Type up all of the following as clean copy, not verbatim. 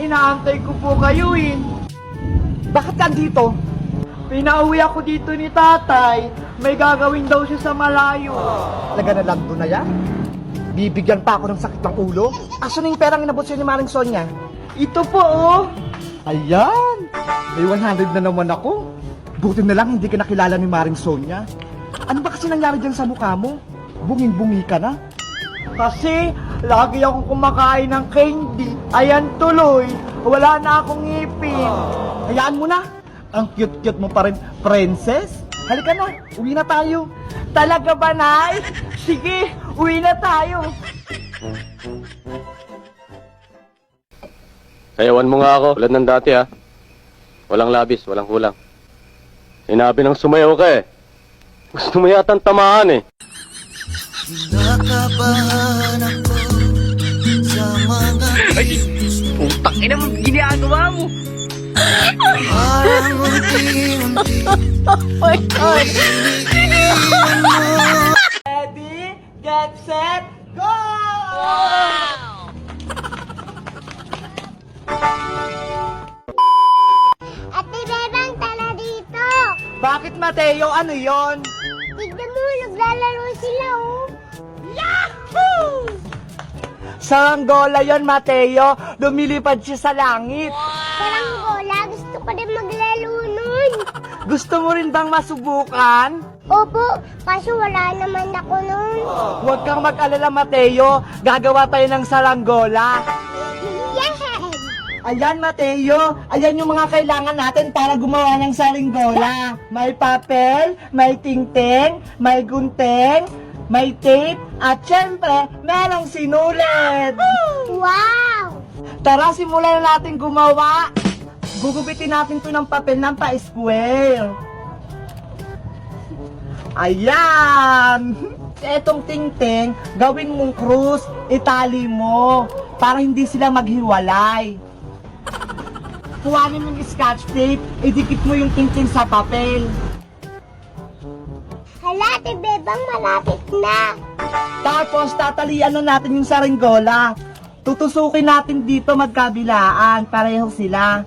inaantay ko po kayo eh. Bakit nandito? Pinauwi ako dito ni tatay. May gagawin daw siya sa malayo. Talaga na lang doon na yan? Bibigyan pa ako ng sakit ng ulo? Aso na yung perang inabot sa'yo ni Maring Sonia? Ito po oh. Ayan! May 100 na naman ako. Buti na lang hindi ka nakilala ni Maring Sonia. Ano ba kasi nangyari dyan sa mukha mo? Bunging-bungi ka na? Kasi lagi akong kumakain ng candy. Ayan tuloy. Wala na akong ngipin. Hayaan mo na! Ang cute-cute mo pa rin, princess. Halika na, uwi na tayo. Talaga ba, Nay? Sige, uwi na tayo. Sayawan mo nga ako, tulad ng dati ha. Walang labis, walang kulang. Sinabi ng sumayaw ka eh. Gusto mo yatang tamaan eh. Nakabahan ako sa mga Putang ina mo, ginagawa mo. parang unti-unti. Ready, get set, go! Ate Bebang, tala dito. Bakit, Mateo? Ano yon? Tignan mo, naglalaro sila, oh. Saranggola yon, Mateo. Lumilipad siya sa langit. Parang gola, gusto ko din maglaro nun. Gusto mo rin bang masubukan? Opo, kaso wala naman ako nun. Huwag kang mag-alala, Mateo. Gagawa tayo ng saranggola. Yes! Ayan, Mateo. Ayan yung mga kailangan natin para gumawa ng saranggola. May papel, may tingting, may gunting, may tape, at syempre, merong sinulit. Wow! Tara, simulan na natin gumawa. Gugupitin natin to ng papel ng pa-square. Ayan! Etong tingting, gawin mong krus, itali mo, para hindi sila maghiwalay. Kuhanin mo yung scotch tape, idikit mo yung tingting sa papel. Hala, Ate Bebang, malapit na. Tapos, tatalian na natin yung saranggola. Tutusukin natin dito magkabilaan, pareho sila.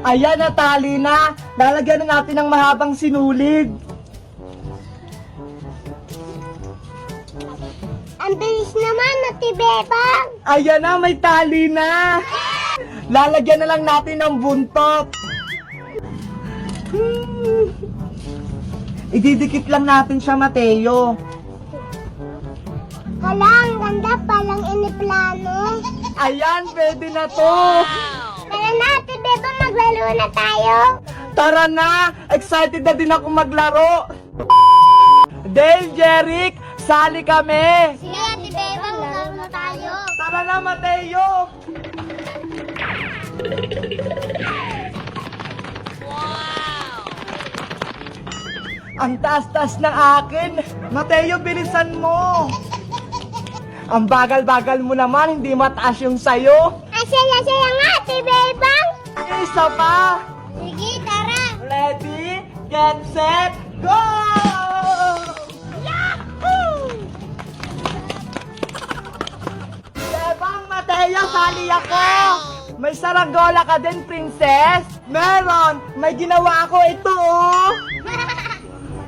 Ayan, natali na. Lalagyan na natin ng mahabang sinulid. Ang bilis naman, Ate Bebang. Ayan na, may tali na. Lalagyan na lang natin ng buntot. Ididikit lang natin siya, Mateo. Hala, ang ganda palang iniplano. Ayan, pwede na to. Tara na, Ate Bebang, maglaro na tayo. Tara na! Excited na din ako maglaro! Dale, Jeric, sali kami! Sige, Ate Bebang, maglaro na tayo. Tara na, Mateo! Ang taas-taas ng akin! Mateo, bilisan mo! Ang bagal-bagal mo naman, hindi mataas yung sayo! Ang saya-saya nga, Ate Bebang. Isa pa! Sige, tara. Ready, get set, go! Bebang, Mateo, sali ako! May saranggola ka din, princess? Meron! May ginawa ako ito, oh!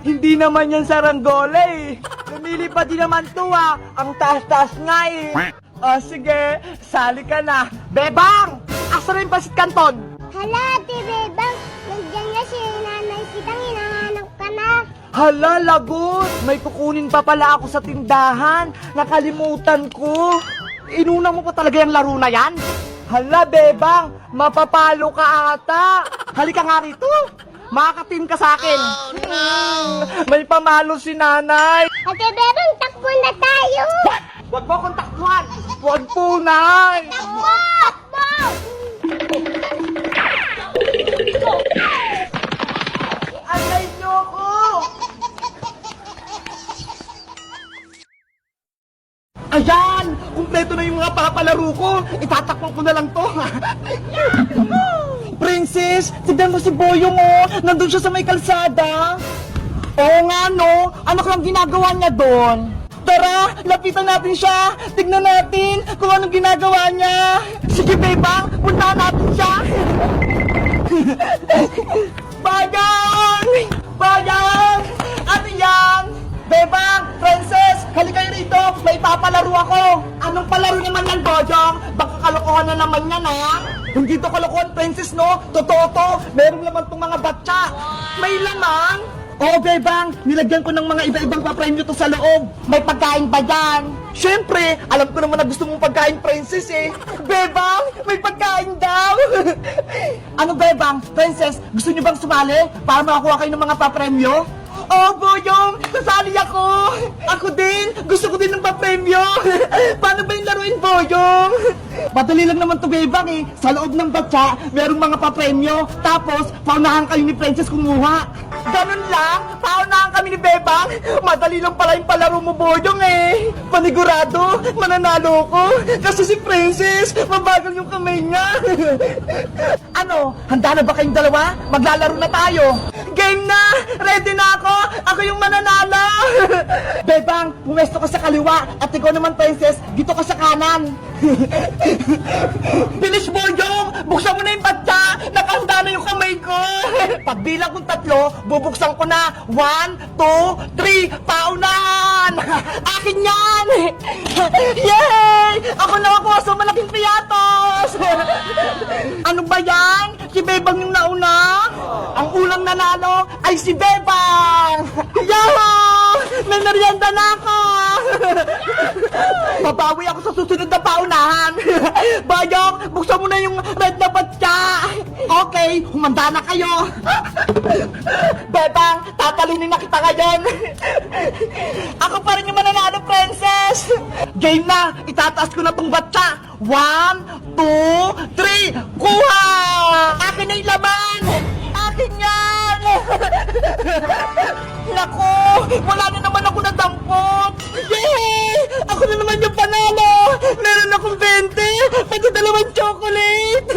Hindi naman yan saranggola eh. Lumilipad din naman to ah. Ang taas-taas nga eh. O sige, sali ka na. Bebang! Asa na yung pasit kanton? Hala, Ate Bebang, nandiyan nga si Nanay Kitang, hinahanap ka na. Hala, lagot! May kukunin pa pala ako sa tindahan. Nakalimutan ko. Inuna mo pa talaga yung laro na yan? Hala, Bebang! Mapapalo ka ata. Halika nga rito. Makakatim ka sa akin. May pamalo si nanay. Ate Bebang, takbo na tayo. Huwag mo akong takbuhan. Huwag po, nay. Takbo! Takbo! Alay niyo ko. Ayan! Kumpleto na yung mga papalaro ko. Itatakpan ko na lang to. Princess, tignan mo si Boyong oh. Nandun siya sa may kalsada. Oo nga no. Ano kang ginagawa niya doon? Tara, lapitan natin siya. Tignan natin kung anong ginagawa niya. Sige, Bebang, puntahan natin siya. Bayang! Bayang! Ano yan? Bebang, Princess, halika kayo rito. May papalaro ako. Anong palaro naman yan, Bojong? Baka kalokohan na naman yan, ha? Hindi to kalokohan, Princess, no? Totoo to. Meron laman tong mga batsa. May laman? Oo, Bebang. Nilagyan ko ng mga iba-ibang papremyo to sa loob. May pagkain ba dyan? Siyempre, alam ko naman na gusto mong pagkain, Princess, eh. Bebang, may pagkain daw. Ano, Bebang? Princess, gusto niyo bang sumali para makakuha kayo ng mga papremyo? Oh, Boyong! Nasali ako! Ako din! Gusto ko din ng papremyo! Paano ba yung laruin, Boyong? Madali lang naman to, Bebang, eh. Sa loob ng batsa, merong mga papremyo. Tapos, paunahan kayo ni Princess kumuha. Ganun lang? Paunahan kami ni Bebang? Madali lang pala yung palaro mo, Boyong, eh. Panigurado, mananalo ko. Kasi si Princess, mabagal yung kamay niya. Ano? Handa na ba kayong dalawa? Maglalaro na tayo. Game na! Ready na ako! Ako yung mananalo! Bebang, pumesto ka sa kaliwa at ikaw naman, Princess, dito ka sa kanan. Bilis, Boyong! Buksan mo na yung batsa! Nakahanda na yung kamay ko! Pagbilang kong 3, bubuksan ko na. 1, 2, 3, paunahan! Akin yan! Yay! Ako nakakuha sa malaking piyatos! Ano ba yan? Si Bebang yung nauna? Ang unang nanalo ay si Bebang! Yahoo! May merienda na ako! Babawi ako sa susunod na paunahan! Bayong, buksan mo na yung red na batya! Okay, humanda na kayo! Bebang, tatalunin na kita ngayon! Ako pa rin yung mananalo, Princess! Game na! Itataas ko na tong batya! 1, 2, 3, kuha! Akin na yung laman! Akin yan! Naku! Wala na naman ako nadampot! Yay! Ako na naman yung panalo! Meron akong 20! Pati dalawang chocolate!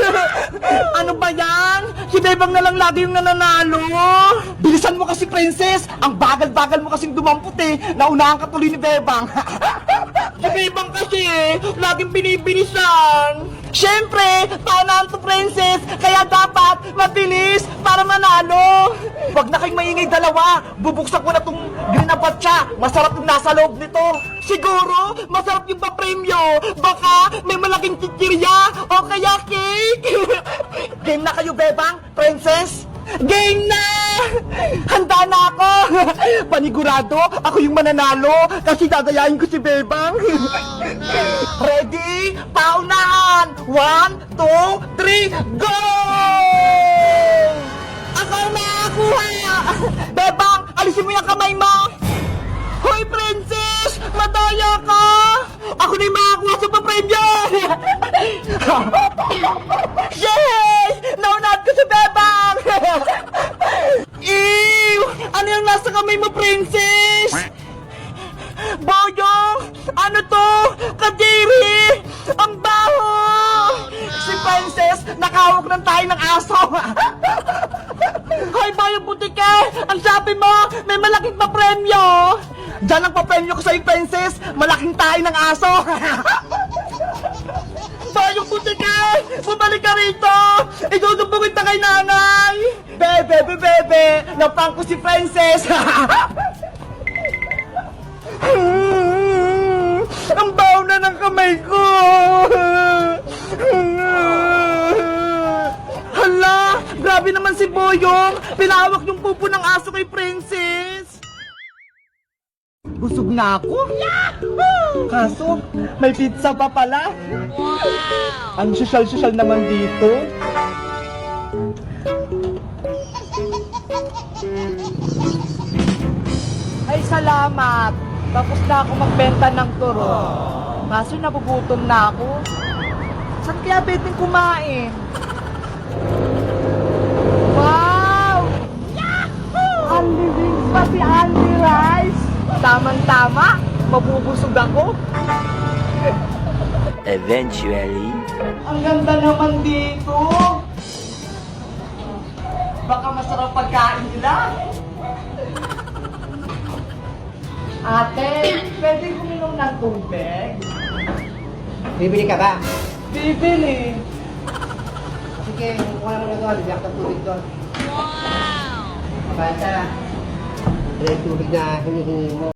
Ano ba yan? Si Bebang na lang lagi yung nananalo! Bilisan mo kasi, Princess! Ang bagal-bagal mo kasing dumampot, eh! Naunahan ka tuloy ni Bebang! Si Bebang kasi, laging binibilisan! Siyempre, paunahan to, Princess, kaya dapat mabilis para manalo. Huwag na kayong maingay dalawa. Bubuksan ko na tong green na batsa. Masarap yung nasa loob nito. Siguro, masarap yung papremyo. Baka may malaking tikirya o kaya cake. Game na kayo, Bebang, Princess? Game na! Handa na ako! Panigurado, ako yung mananalo kasi dadayain ko si Bebang. Ready? Paunahan! 1, 2, 3, go! Ako ang makakuha! Bebang, alisin mo yung kamay mo! Hoy, Princess! Madaya ka! Ako na yung makakuha sa papremyo! Yay! Naunahan ko si Bebang! Ew! Ano yung nasa kamay mo, Princess? Boyong! Ano to? Kadiri! Ang baho! Si Princess, nakahawak ng tayo ng aso! Hoy, Boyong Butike! Ang sabi mo, may malaking papremyo! Diyan ang papremyo ko sa'yo, Princess! Malaking tayo ng aso! Boyong Butike! Bumalik ka rito! Itutumbungin na kay nanay! Bebe! Naprank ko si Princess! Ang baho na ng kamay ko! Hala! Grabe naman si Boyong! Pinahawak yung pupo ng aso kay Princess! Busog na ako? Kaso, may pizza pa pala! Ang sosyal-sosyal naman dito! Ay, salamat! Tapos na ako magbenta ng turon. Kaso nagugutom na ako. Saan kaya pwedeng kumain? Wow! Yahoo! Only wings pati only rice! Tamang-tama! Mabubusog ako! Eventually, Ang ganda naman dito! Baka masarap pagkain nila! Ate, pwede kong ng tubig? Bibili ka ba? Bibili. Sige, kuha mo na doon. Biyak ng tubig doon. Wow! Basta, yung tubig na hinihingi mo.